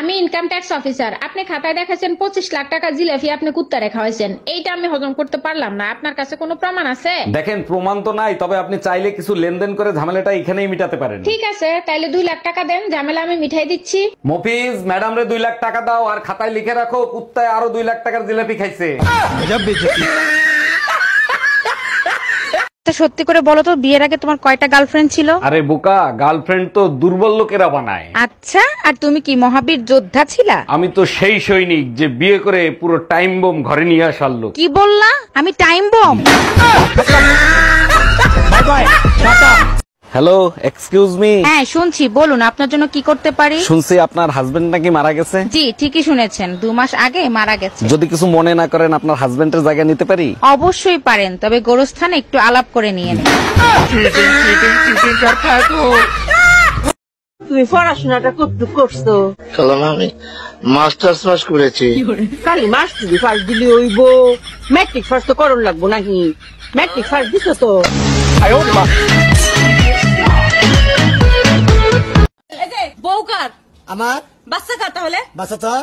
আমি income tax officer. আপনি খাতায় দেখাচ্ছেন 25 লাখ টাকা জিলাপি আপনি কুত্তারে খাওয়াইছেন, এইটা আমি হজম করতে পারলাম না। আপনার কাছে কোনো প্রমাণ আছে? দেখেন, প্রমাণ তো নাই, তবে আপনি চাইলে কিছু লেনদেন করে ঝামেলাটা এখানেই মিটাতে পারেন। ঠিক আছে, তাইলে 2 লাখ টাকা দেন, ঝামেলা আমি মিঠাই দিচ্ছি। মফিজ, ম্যাডাম রে 2 লাখ টাকা দাও আর খাতায় লিখে রাখো কুত্তায় আরো 2 লাখ টাকার জিলাপি খাইছে। সত্যি করে বলো তো, বিয়ের আগে তোমার কয়টা গার্লফ্রেন্ড ছিল? আরে বোকা, গার্লফ্রেন্ড তো দুর্বল লোকেরা বানায়। আচ্ছা, আর তুমি কি মহাবীর যোদ্ধা ছিলা? আমি তো সেই সৈনিক যে বিয়ে করে পুরো টাইম বোম ঘরে নিয়ে আসার লোক। কি বললা? আমি টাইম বম? Hello, excuse me. হ্যাঁ শুনছি, বলুন আপনার জন্য কি করতে পারি? শুনছি আপনার হাজবেন্ড নাকি মারা গেছে। জি ঠিকই শুনেছেন, 2 মাস আগে মারা গেছে। যদি কিছু মনে না করেন, আপনার হাজবেন্ডের জায়গা নিতে পারি? অবশ্যই পারেন, তবে গোরস্থানে একটু আলাপ করে নিয়ে নেন। তুমি পড়াশোনাটা কতটুকু করছো? আমি মাস্টার্স পাস করেছি। খালি মাস্টারি ফার্স্ট দিলে হইব? ম্যাট্রিক ফার্স্ট তো করণ লাগবো নাকি? ম্যাট্রিক ফার্স্ট দিছো তো? বউকার আমার বাচ্চা কার তাহলে? বাসা তো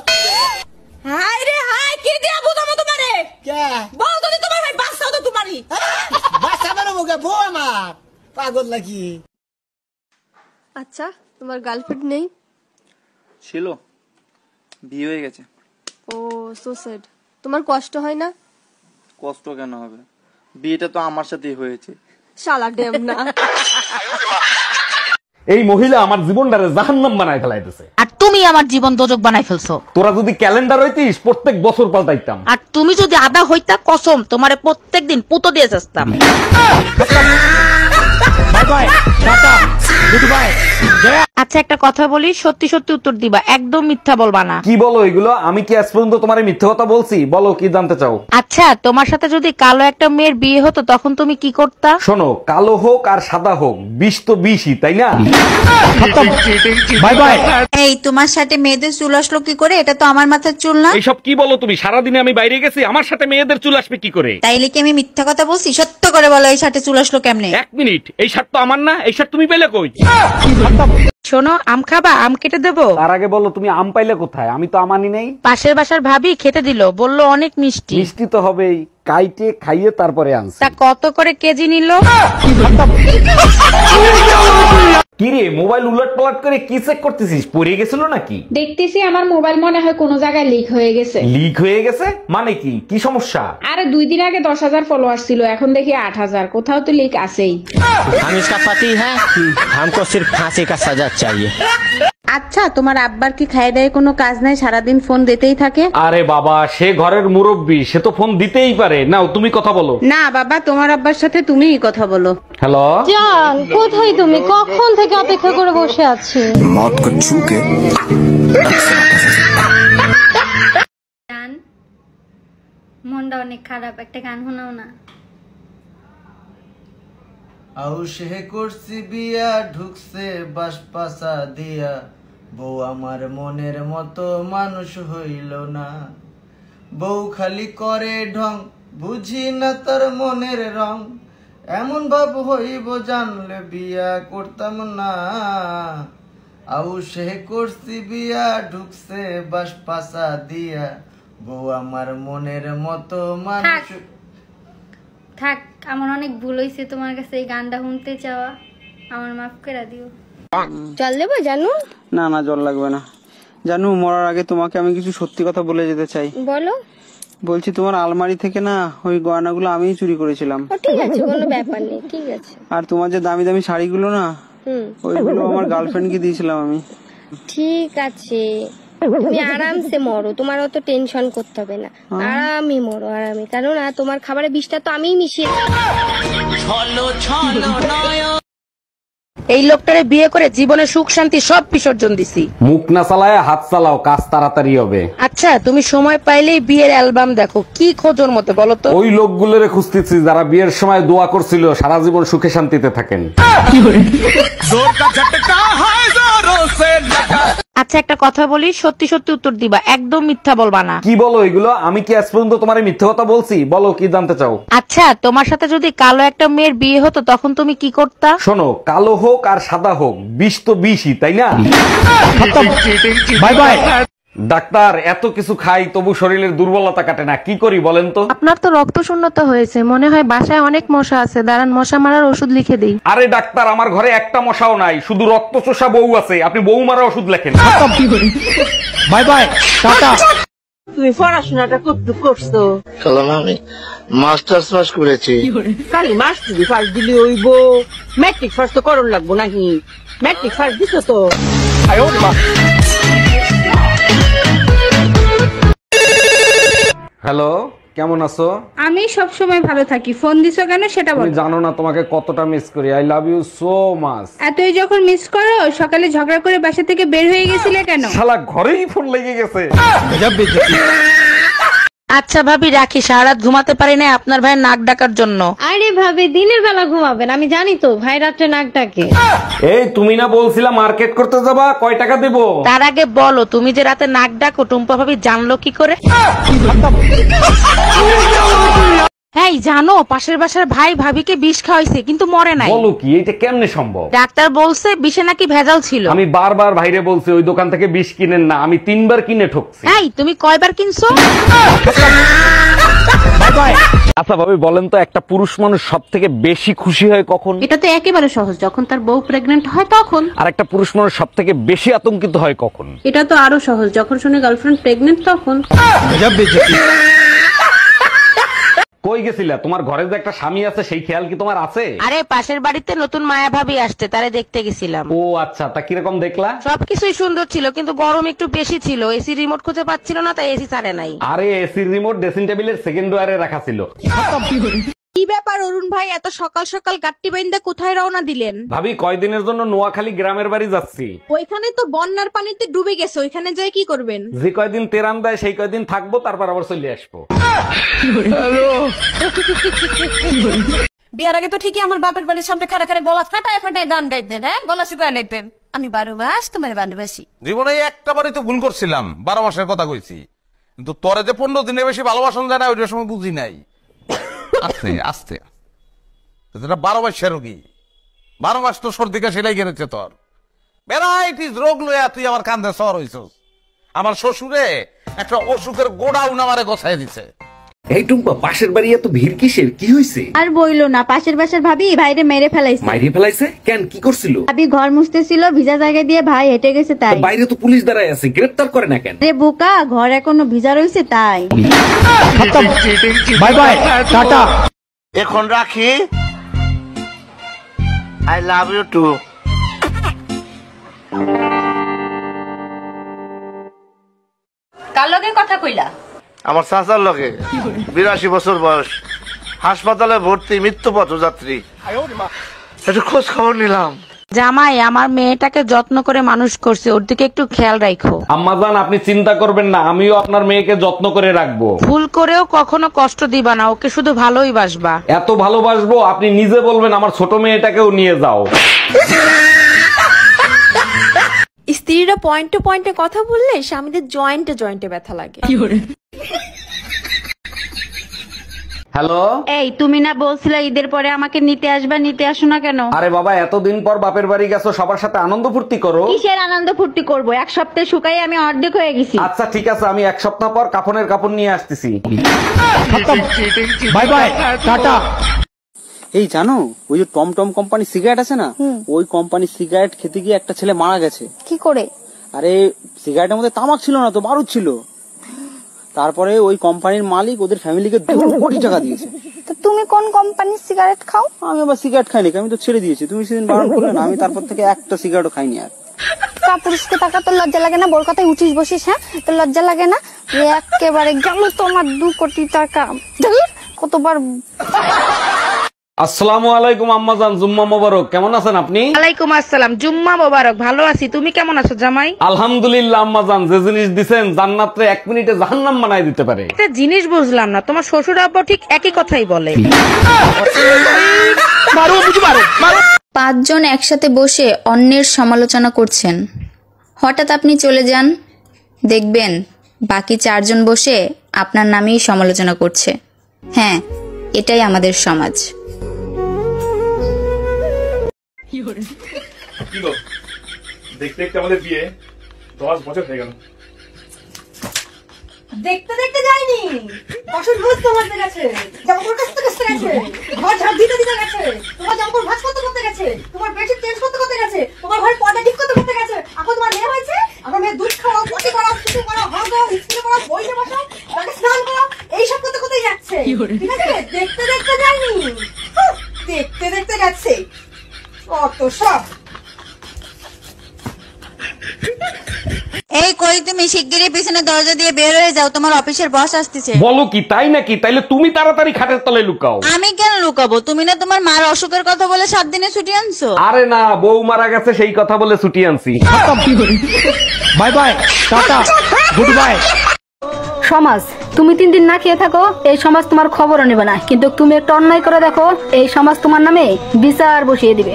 হাই রে হাই, কি দিয়া বুঝাবো তোমারে? কে বউ যদি তোমার হয়, বাচ্চাও তো তোমারই। বাসা বানাবো কে? বউ আমার পাগল নাকি? আচ্ছা, তোমার গার্লফ্রেন্ড নেই? ছিল, বিয়ে হয়ে গেছে। ও সো স্যাড। তোমার কষ্ট হয় না? কষ্ট কেন হবে, বিয়েটা তো আমার সাথেই হয়েছে। শালা ডেম না। এই মহিলা আমার জীবনটারে জাহান্নাম বানায় ফেলাইতেছে। আর তুমি আমার জীবন দোজক বানাই ফেলছো। তোরা যদি ক্যালেন্ডার হইতিস প্রত্যেক বছর পাল্টাইতাম। আর তুমি যদি আদা হইতা, কসম তোমারে প্রত্যেকদিন পুতো দিয়ে যাস্তাম। আচ্ছা একটা কথা বলি, সত্যি সত্যি উত্তর দিবা, একদম মিথ্যা বলবা না। কি বলো এগুলো? আমি কি আজ পর্যন্ত তোমার মিথ্যে কথা বলছি? বলো কি জানতে চাও? আচ্ছা, তোমার সাথে যদি কালো একটা মেয়ের বিয়ে হতো, তখন তুমি কি করতা? শোনো, কালো হোক আর সাদা হোক, বিষ তো বিষই, তাই না? Bye bye. এই তোমার সাথে মেয়েদের চুল আসলো কি করে? এটা তো আমার মাথার চুল না। এইসব কি বলো তুমি? সারাদিনে আমি বাইরে গেছি, আমার সাথে মেয়েদের চুল আসবে কি করে? তাইলে কি আমি মিথ্যা কথা বলছি? সত্য করে বলো, এই সাথে চুল আসলো কেমনে? 1 মিনিট, এই শার্ট তো আমার না, এই শার্ট তুমি পেলে কই? শোনো, আম খাবা? আম কেটে দেবো? তার আগে বলো তুমি আম পাইলে কোথায়? আমি তো আমানি নেই। পাশের বাসার ভাবি খেতে দিল, বললো অনেক মিষ্টি। মিষ্টি তো হবেই, কাইটে খাইয়ে তারপরে আনছি। তা কত করে কেজি নিল? কিরে, মোবাইল উলট পালট করে কি চেক করতেছিস? পড়ে গেছিল নাকি? দেখতেছি আমার মোবাইল মনে হয় কোনো জায়গায় লিক হয়ে গেছে। লিক হয়ে গেছে মানে কি? কি সমস্যা? আরে 2 দিন আগে 10,000 ফলোয়ার ছিল, এখন দেখি 8,000। কোথাও তো লিক আছেই। हम इसका पति है, हमको सिर्फ फांसी का सजा चाहिए। আচ্ছা, তোমার আব্বার কি খায় দেয় কোনো কাজ নাই, সারাদিন ফোন দিতেই থাকে? আরে বাবা, সে ঘরের মুরব্বি, সে তো ফোন দিতেই পারে। নাও তুমি কথা বলো। না বাবা, তোমার আব্বার সাথে তুমিই কথা বলো। হ্যালো জান, কোথায় তুমি? কখন থেকে অপেক্ষা করে বসে আছি। मौत को छू के গান, মনটা অনেক খারাপ, একটা গান শোনাও না। আউশে করছি বিয়া, ঢুকছে বাসপাসা দিয়া, বউ আমার মনের মতো মানুষ হইল না। বউ খালি করে ঢং, বুঝি না তার মনের রং, এমন ভাব হইব জানলে বিয়া করতাম না। আউশে করছি বিয়া, ঢুকছে বাসপাসা দিয়া, বউ আমার মনের মতো মানুষ। থাক, আমার অনেক ভুল হয়েছে তোমার কাছে এই গানটা শুনতে চাওয়া, আমার মাফ করে দিও। জল দেবো জানু? না না, জল লাগবে না। জানু, মরার আগে তোমাকে আমি কিছু সত্যি কথা বলে যেতে চাই। বলো। বলছি, তোমার আলমারি থেকে না ওই গয়নাগুলো আমিই চুরি করেছিলাম। ঠিক আছে, কোনো ব্যাপার নেই, ঠিক আছে। আর তোমার যে দামি দামি শাড়িগুলো না, ওইগুলো আমার গার্লফ্রেন্ডকে দিয়েছিলাম আমি। ঠিক আছে, তুমি আরামসে মরো, তোমার অত টেনশন করতে হবে না। আরামই মরো, আরামই, কারণ তোমার খাবারের বিষটা তো আমিই মিশিয়ে। এই লোকটারে বিয়ে করে জীবনে সুখ শান্তি সব বিসর্জন দিছি। মুখ না চালায় হাত চালাও, কাজ তাড়াতাড়ি হবে। আচ্ছা, তুমি সময় পাইলেই বিয়ের অ্যালবাম দেখো, কি খোঁজোর মতো বলো তো? ওই লোকগুলোরে খুঁজতেছি যারা বিয়ের সময় দোয়া করছিল সারা জীবন সুখে শান্তিতে থাকেন। আচ্ছা একটা কথা বলি, সত্যি সত্যি উত্তর দিবা, একদম মিথ্যা বলবা না। কি বলো এগুলো? আমি কি আজ পর্যন্ত তোমার মিথ্যে কথা বলছি? বলো কি জানতে চাও? আচ্ছা তোমার সাথে যদি কালো একটা মেয়ের বিয়ে হতো তখন তুমি কি করতা? শোনো, কালো হোক আর সাদা হোক, বিষ তো বিষই, তাই না? Bye bye. ডাক্তার, এত কিছু খাই তবু শরীরের দুর্বলতা কাটে না, কি করি বলেন তো? আপনার তো রক্ত শূন্যতা হয়েছে, মনে হয় বাসায় অনেক মশা আছে, দাঁড়ান মশা মারার ওষুধ লিখে দিই। আরে ডাক্তার, আমার ঘরে একটা মশাও নাই, শুধু রক্ত চোষা বউ আছে, আপনি বউ মারা ওষুধ লেখেন। Bye bye tata. তুমি পড়াশোনাটা কতটুকু করছো? আমি মাস্টার্স পাস করেছি। খালি মাস্টারি ফার্স্ট দিলে হইব, ম্যাট্রিক ফার্স্ট তো করণ লাগবো নাকি? ম্যাট্রিক ফার্স্ট দিছো তো? হ্যালো, কেমন আছো? আমি সব সময় ভালো থাকি, ফোন দিছো কেন সেটা তুমি বলো। জানো না তোমাকে কতটা মিস করি। I love you so much. এতই যখন মিস করো, সকালে ঝগড়া করে বাসা থেকে বের হয়ে গেছিলে কেন? শালা ঘরেই ফোন লেগে গেছে। আচ্ছা ভাবি রাখি, সারা রাত ঘুমাতে পারি না আপনার ভাইয়ের নাক ডাকার জন্য। আরে ভাবি দিনের বেলা ঘুমাবেন, আমি জানি তো ভাই রাত্রে নাক ডাকে। এই তুমি না বলছিলা মার্কেট করতে যাবা, কয় টাকা দেবো? তার আগে বলো, তুমি যে রাতে নাক ডাকো টুম্পা ভাবি জানলো কি করে? এই জানো, পাশের বাসার ভাই ভাবিকে বিষ খাওয়াইছে কিন্তু মরে নাই। বলো কি, এটা কেমনে সম্ভব? ডাক্তার বলছে বিষে নাকি ভেজাল ছিল। আমি বারবার ভাইরে বলছি ওই দোকান থেকে বিষ কিনেন না, আমি 3 বার কিনে ঠকছি। এই তুমি কয়বার কিনছো? আচ্ছা ভাবি বলেন তো, একটা পুরুষ মানুষ সব থেকে বেশি খুশি হয় কখন? এটা তো একেবারে সহজ, যখন তার বউ প্রেগনেন্ট হয় তখন। আর একটা পুরুষ মানুষ সব থেকে বেশি আতঙ্কিত হয় কখন? এটা তো আরো সহজ, যখন শুনে গার্লফ্রেন্ড প্রেগনেন্ট তখন। কই গেছিলা? তোমার ঘরে যে একটা স্বামী আছে সেই খেয়াল কি তোমার আছে? আরে পাশের বাড়িতে নতুন মায়া ভাবি আসছে, তারে দেখতে গেছিলাম। ও আচ্ছা, তা কিরকম দেখলা? সবকিছুই সুন্দর ছিল কিন্তু গরম একটু বেশি ছিল, এসি রিমোট খুঁজে পাচ্ছিল না, তাই এসি ছাড়ে নাই। আরে এসির রিমোট ড্রেসিং টেবিলের সেকেন্ড ড্রয়ারে রাখা ছিল। কি ব্যাপার অরুণ ভাই, এত সকাল সকাল গাট্টি বাইন্দা কোথায় রওনা দিলেন? ভাবি কয়দিনের জন্য নোয়াখালী গ্রামের বাড়ি যাচ্ছি। ওইখানে তো বন্যার পানিতে ডুবে গেছে, ওইখানে যাই কি করবেন? যে কয়দিন তেরান দেয় সেই কয়দিন থাকবো, তারপর আবার চলে আসবো। বিয়ার আগে তো ঠিকই আমার বাপের বাড়ির সামনে খাড়া খাড়া গলা ফাটায় ফাটায় গান গাইতেন, হ্যাঁ গলা শুকায় নিতেন। আমি 12 মাস তোমার ভালোবাসি। জীবনে একটা বারই তো ভুল করছিলাম, 12 মাসের কথা কইছি, কিন্তু তোরে যে 15 দিনের বেশি ভালোবাসন যায় না ওইটার সময় বুঝি নাই। আস্তে আস্তে 12 মাসের রোগী, 12 মাস তো সর্দি কাশি লেগে গেছে তোর। ভ্যারাইটিস রোগ লইয়া তুই আমার কান্দে সর হইছস। আমার শ্বশুরে একটা অসুখের গোডাউন আমারে গোছাই দিছে। এই টুম্পা, পাশের বাড়ি এত ভিড় কিসের? কি হয়েছে? আর বইলো না, পাশের বাসার ভাবি ভাইরে মেরে ফেলাইছে। মাইরে ফেলাইছে কেন? কি করছিল? ভাবি ঘর মুছতেছিল, ভিজা জায়গা দিয়ে ভাই হেঁটে গেছে তাই। বাইরে তো পুলিশ দাঁড়ায় আছে, গ্রেফতার করে না কেন? রে বোকা, ঘর এখনো ভিজা রয়েছে তাই। Bye bye tata. এখন রাখি। I love you too. কার লগে কথা কইলা? আমার চাচার লগে, 82 বছর বয়স, হাসপাতালে ভর্তি, মৃত্যু পথযাত্রী। একটু খোঁজ খবর নিলাম। জামাই আমার মেয়েটাকে যত্ন করে মানুষ করছে, ওর দিকে একটু খেয়াল রাখো। আম্মাজান, আপনি চিন্তা করবেন না, আমিও আপনার মেয়েকে যত্ন করে রাখবো। ভুল করেও কখনো কষ্ট দিবা না, ওকে শুধু ভালোই বাসবা। এত ভালোবাসবো আপনি নিজে বলবেন আমার ছোট মেয়েটাকেও নিয়ে যাও। স্ত্রীরা পয়েন্টে পয়েন্টে কথা বললে স্বামীদের জয়েন্টে জয়েন্টে ব্যথা লাগে। হ্যালো, এই তুমি না বলছিলা ঈদের পরে আমাকে নিতে আসবা, নিতে আসো না কেন? আরে বাবা, এতদিন পর বাপের বাড়ি গেছো, সবার সাথে আনন্দ ফুর্তি করো। কিসের আনন্দ ফুর্তি করবো? এক সপ্তাহে শুকাই আমি অর্ধেক হয়ে গেছি। আচ্ছা ঠিক আছে, আমি 1 সপ্তাহ পর কাফনের কাপড় নিয়ে আসতেছি। Bye bye tata. এই জানো, ওই যে টমটম কোম্পানি সিগারেট আছে না, ওই কোম্পানির সিগারেট খেতে গিয়ে একটা ছেলে মারা গেছে। কি করে? আরে সিগারেটের মধ্যে তামাক ছিল না তো, বারুদ ছিল। তারপরে ওই কোম্পানির মালিক ওদের ফ্যামিলিকে 2 কোটি টাকা দিয়েছে। তো তুমি কোন কোম্পানির সিগারেট খাও? আমি আবার সিগারেট খাইনি, আমি তো ছেড়ে দিয়েছি। তুমি সেদিন বারণ করলে না, আমি তারপর থেকে একটা সিগারেটও খাইনি আর। কাপুরুষকে টাকা তোর লজ্জা লাগে না? বোর কথায় উঠিস বসিস, হ্যাঁ তোর লজ্জা লাগে না? একেবারে গেল তোমার 2 কোটি টাকা। কতবার। আসসালামু আলাইকুম আম্মাজান, জুম্মা মোবারক। কেমন আছেন আপনি? ওয়ালাইকুম আসসালাম, জুম্মা মোবারক। ভালো আছি, তুমি কেমন আছো জামাই? আলহামদুলিল্লাহ আম্মাজান, যে জিনিস দিছেন জান্নাতে 1 মিনিটে জাহান্নাম বানায় দিতে পারে। একটা জিনিস বুঝলাম না, তোমার শ্বশুর আব্বা ঠিক একই কথাই বলে। 5 জন একসাথে বসে অন্যের সমালোচনা করছেন, হঠাৎ আপনি চলে যান, দেখবেন বাকি 4 জন বসে আপনার নামেই সমালোচনা করছে। হ্যাঁ, এটাই আমাদের সমাজ। দেখতে দেখতে আমাদের বিয়ে 10 বছর হয়ে গেল। দেখতে দেখতে যায়নি, অসুখ ভূত তোমার গেছে, জামাকাপড় কাচতে কাচতে গেছে, ঘর ঝাড় দিতে দিতে গেছে, তোমার জামাকাপড় ভাঁজ করতে করতে গেছে, তোমার বেডশিট চেঞ্জ করতে করতে গেছে, তোমার ঘরে পর্দা ঠিক করতে করতে গেছে। এখন তোমার মেয়ে হয়েছে, আমার মেয়ে দুধ খাওয়া, পটি করা, কিছু করা, হাল করা, স্কুলে করা, বইতে বসা, তাকে স্নান করা, এইসব করতে করতেই যাচ্ছে। ঠিক আছে, দেখতে দেখতে যায়নি, দেখতে দেখতে গেছে অত সব। এই কই তুমি শিগগিরই পিছনে দরজা দিয়ে বের হয়ে যাও, তোমার অফিসের বস আসতেছে। বলো কি, তাই নাকি? তাইলে তুমি তাড়াতাড়ি খাটের তলে লুকাও। আমি কেন লুকাবো? তুমি না তোমার মার অসুখের কথা বলে 7 দিনে ছুটি আনছো। আরে না, বউ মারা গেছে সেই কথা বলে ছুটি আনছি। Bye bye, tata, good bye. সমাজ, তুমি 3 দিন না খেয়ে থাকো, এই সমাজ তোমার খবরও নেবে না, কিন্তু তুমি একটা অন্যায় করে দেখো, এই সমাজ তোমার নামে বিচার বসিয়ে দিবে।